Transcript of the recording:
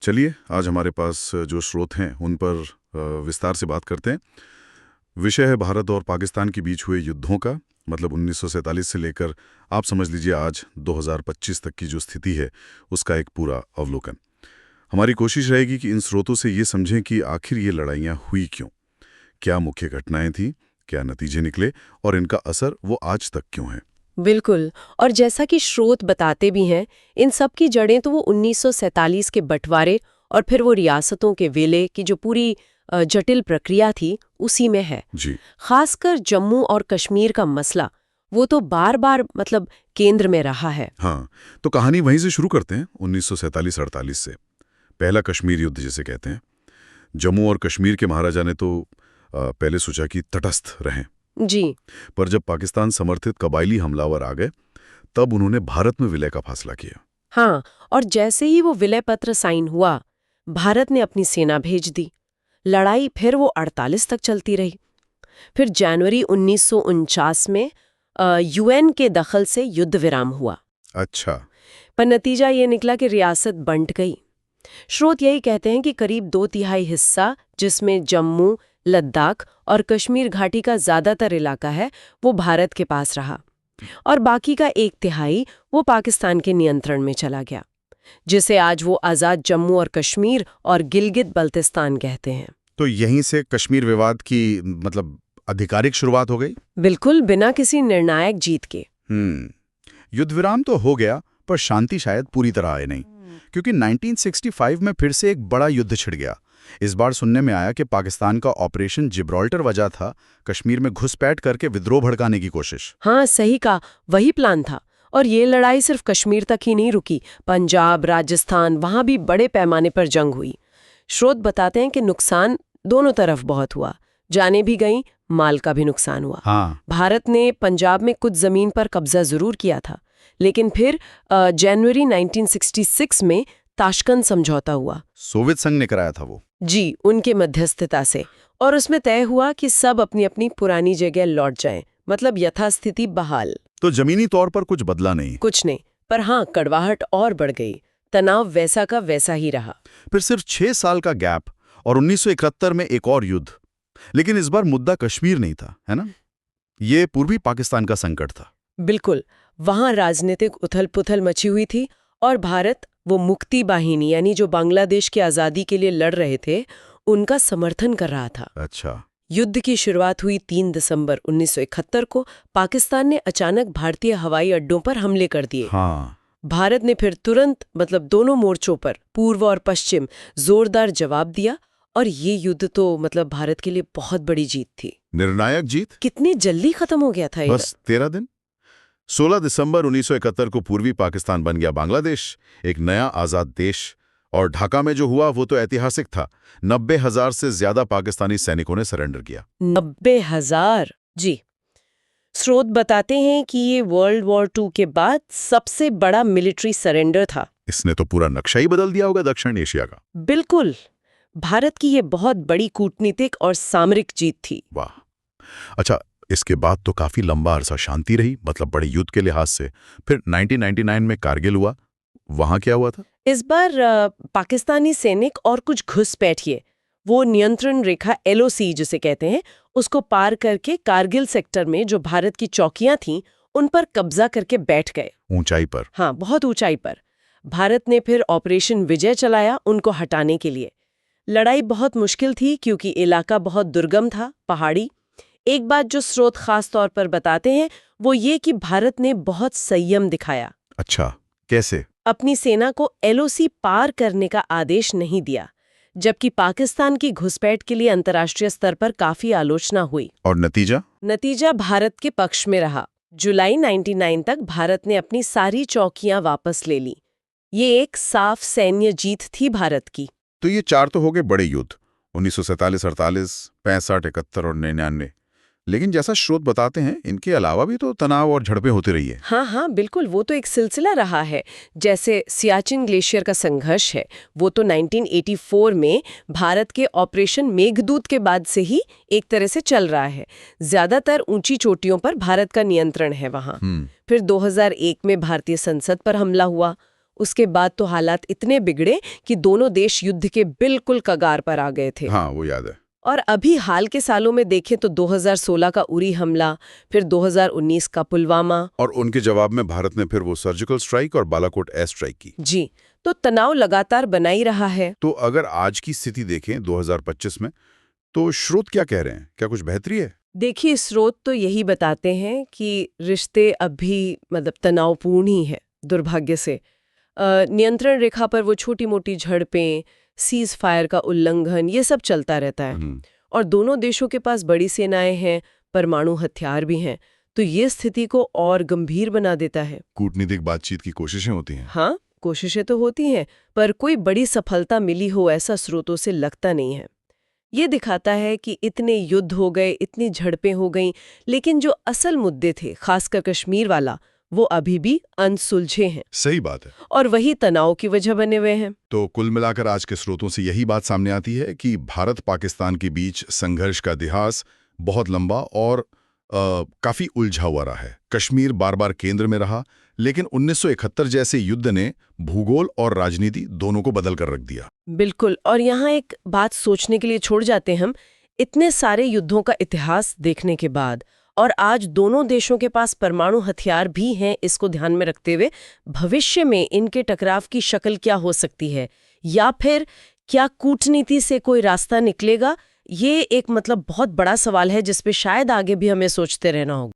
चलिए आज हमारे पास जो स्रोत हैं उन पर विस्तार से बात करते हैं। विषय है भारत और पाकिस्तान के बीच हुए युद्धों का, मतलब 1947 से लेकर आप समझ लीजिए आज 2025 तक की जो स्थिति है उसका एक पूरा अवलोकन। हमारी कोशिश रहेगी कि इन स्रोतों से ये समझें कि आखिर ये लड़ाइयाँ हुई क्यों, क्या मुख्य घटनाएं थीं, क्या नतीजे निकले और इनका असर वो आज तक क्यों है। बिल्कुल। और जैसा कि स्रोत बताते भी हैं, इन सब की जड़ें तो वो 1947 के बंटवारे और फिर वो रियासतों के विलय की जो पूरी जटिल प्रक्रिया थी उसी में है। जी खासकर जम्मू और कश्मीर का मसला वो तो बार बार केंद्र में रहा है। हाँ, तो कहानी वहीं से शुरू करते हैं 1947-48 से। पहला कश्मीर युद्ध जिसे कहते हैं। जम्मू और कश्मीर के महाराजा ने तो पहले सोचा कि तटस्थ रहें, जी पर जब पाकिस्तान समर्थित कबायली हमलावर आ गए तब उन्होंने भारत में विलय का फैसला किया। हाँ, और जैसे ही वो विलय पत्र साइन हुआ, भारत ने अपनी सेना भेज दी। लड़ाई फिर वो 48 तक चलती रही। फिर जनवरी 1949 में यूएन के दखल से युद्ध विराम हुआ। अच्छा। पर नतीजा ये निकला कि रियासत बंट गई। स्रोत यही कहते हैं कि करीब 2/3 हिस्सा, जिसमें जम्मू, लद्दाख और कश्मीर घाटी का ज्यादातर इलाका है, वो भारत के पास रहा और बाकी का 1/3 वो पाकिस्तान के नियंत्रण में चला गया, जिसे आज वो आज़ाद जम्मू और कश्मीर और गिलगित बल्तिस्तान कहते हैं। तो यहीं से कश्मीर विवाद की आधिकारिक शुरुआत हो गई। बिल्कुल बिना किसी निर्णायक जीत के। युद्ध विराम तो हो गया, पर शांति शायद पूरी तरह आए नहीं, क्योंकि 1965 में फिर से एक बड़ा युद्ध छिड़ गया। इस बार सुनने में आया कि पाकिस्तान का ऑपरेशन जिब्राल्टर वजह था, कश्मीर में घुसपैठ करके विद्रोह भड़काने की कोशिश। हाँ, सही कहा, वही प्लान था। और ये लड़ाई सिर्फ कश्मीर तक ही नहीं रुकी, पंजाब, राजस्थान, वहां भी बड़े पैमाने पर जंग हुई। स्रोत बताते हैं कि नुकसान दोनों तरफ बहुत हुआ, जाने भी गई, माल का भी नुकसान हुआ। हाँ। भारत ने पंजाब में कुछ जमीन पर कब्जा जरूर किया था, लेकिन फिर जनवरी 1966 में ताशकंद समझौता हुआ। सोवियत संघ ने कराया था वो। जी, उनके मध्यस्थता से। और उसमें तय हुआ कि सब अपनी अपनी पुरानी जगह लौट जाएं, मतलब यथास्थिति बहाल। तो जमीनी तौर पर कुछ बदला नहीं। कुछ नहीं, पर हाँ, कड़वाहट और बढ़ गई। तनाव वैसा का वैसा ही रहा। फिर सिर्फ 6 साल का गैप और 1971 में एक और युद्ध। लेकिन इस बार मुद्दा कश्मीर नहीं था, है ना? ये पूर्वी पाकिस्तान का संकट था। बिल्कुल। वहां राजनीतिक उथल-पुथल मची हुई थी और भारत, वो मुक्ति बाहिनी यानी जो बांग्लादेश की आजादी के लिए लड़ रहे थे, उनका समर्थन कर रहा था। अच्छा। युद्ध की शुरुआत हुई 3 दिसंबर 1971 को। पाकिस्तान ने अचानक भारतीय हवाई अड्डों पर हमले कर दिए। हाँ। भारत ने फिर तुरंत दोनों मोर्चों पर, पूर्व और पश्चिम, जोरदार जवाब दिया। और ये युद्ध तो भारत के लिए बहुत बड़ी जीत थी। निर्णायक जीत। कितनी जल्दी खत्म हो गया था ये। बस 13 दिन। 16 दिसंबर 1971 को पूर्वी पाकिस्तान बन गया बांग्लादेश, एक नया आजाद देश। और ढाका में जो हुआ वो तो ऐतिहासिक था। 90,000 से ज्यादा पाकिस्तानी सैनिकों ने सरेंडर किया। 90,000। जी। स्रोत बताते हैं कि ये वर्ल्ड वॉर 2 के बाद सबसे बड़ा मिलिट्री सरेंडर था। इसने तो पूरा नक्शा ही बदल दिया होगा दक्षिण एशिया का। बिल्कुल। भारत की ये बहुत बड़ी कूटनीतिक और सामरिक जीत थी। वाह। अच्छा, इसके बाद तो काफी लंबा अरसा शांति रही, मतलब बड़े युद्ध के लिहाज से। फिर 1999 में कारगिल हुआ, वहां क्या हुआ था? इस बार पाकिस्तानी सैनिक और कुछ घुसपैठिए वो नियंत्रण रेखा LOC जिसे कहते हैं, उसको पार करके कारगिल सेक्टर में जो भारत की चौकियां थीं उन पर कब्जा करके बैठ गए। ऊंचाई पर। हाँ, बहुत ऊंचाई पर। भारत ने फिर ऑपरेशन विजय चलाया उनको हटाने के लिए। लड़ाई बहुत मुश्किल थी क्योंकि इलाका बहुत दुर्गम था, पहाड़ी। एक बात जो स्रोत खास तौर पर बताते हैं वो ये कि भारत ने बहुत संयम दिखाया। अच्छा, कैसे? अपनी सेना को LOC पार करने का आदेश नहीं दिया, जबकि पाकिस्तान की घुसपैठ के लिए अंतर्राष्ट्रीय स्तर पर काफी आलोचना हुई। और नतीजा? नतीजा भारत के पक्ष में रहा। जुलाई 99 तक भारत ने अपनी सारी चौकियां वापस ले ली। ये एक साफ सैन्य जीत थी भारत की। तो ये 4 तो हो गए बड़े युद्ध, 1947-48, 65-71 और 99। लेकिन जैसा स्रोत बताते हैं इनके अलावा भी तो तनाव और झड़पें होती रही है। हाँ, बिल्कुल, वो तो एक सिलसिला रहा है। जैसे सियाचिन ग्लेशियर का संघर्ष है, वो तो 1984 में भारत के ऑपरेशन मेघदूत के बाद से ही एक तरह से चल रहा है। ज्यादातर ऊंची चोटियों पर भारत का नियंत्रण है वहां। फिर 2001 में भारतीय संसद पर हमला हुआ। उसके बाद तो हालात इतने बिगड़े कि दोनों देश युद्ध के बिल्कुल कगार पर आ गए थे। हाँ, वो याद है। और अभी हाल के सालों में देखें तो 2016 का उरी हमला, फिर 2019 का पुलवामा। और उनके जवाब में भारत ने फिर वो सर्जिकल स्ट्राइक और बालाकोट एयर स्ट्राइक की। जी, तो तनाव लगातार बना ही रहा है। तो अगर आज की स्थिति देखें 2025 में, तो स्रोत क्या कह रहे हैं? क्या कुछ बेहतरी है? देखिए, स्रोत तो यही बताते हैं कि रिश्ते अब भी तनावपूर्ण ही है, दुर्भाग्य से। नियंत्रण रेखा पर वो छोटी मोटी झड़पें, सीज फायर का उल्लंघन, ये सब चलता रहता है। और दोनों देशों के पास बड़ी सेनाएं हैं, परमाणु हथियार भी हैं, तो ये स्थिति को और गंभीर बना देता है। कूटनीतिक बातचीत की कोशिशें होती हैं। हाँ, कोशिशें तो होती हैं, पर कोई बड़ी सफलता मिली हो ऐसा स्रोतों से लगता नहीं है। ये दिखाता है कि इतने युद्ध हो गए, इतनी झड़पें हो गईं, लेकिन जो असल मुद्दे थे, खासकर कश्मीर वाला, वो अभी भी अनसुलझे हैं। सही बात है। और वही तनाव की वजह बने हुए हैं। तो कुल मिलाकर आज के स्रोतों से यही बात सामने आती है कि भारत पाकिस्तान के बीच संघर्ष का इतिहास बहुत लंबा और काफी उलझा हुआ रहा है। कश्मीर बार बार केंद्र में रहा, लेकिन 1971 जैसे युद्ध ने भूगोल और राजनीति दोनों को बदल कर रख दिया। बिल्कुल, और यहाँ एक बात सोचने के लिए छोड़ जाते हम, इतने सारे युद्धों का इतिहास देखने के बाद और आज दोनों देशों के पास परमाणु हथियार भी हैं, इसको ध्यान में रखते हुए भविष्य में इनके टकराव की शक्ल क्या हो सकती है, या फिर क्या कूटनीति से कोई रास्ता निकलेगा, ये एक बहुत बड़ा सवाल है जिस पे शायद आगे भी हमें सोचते रहना होगा।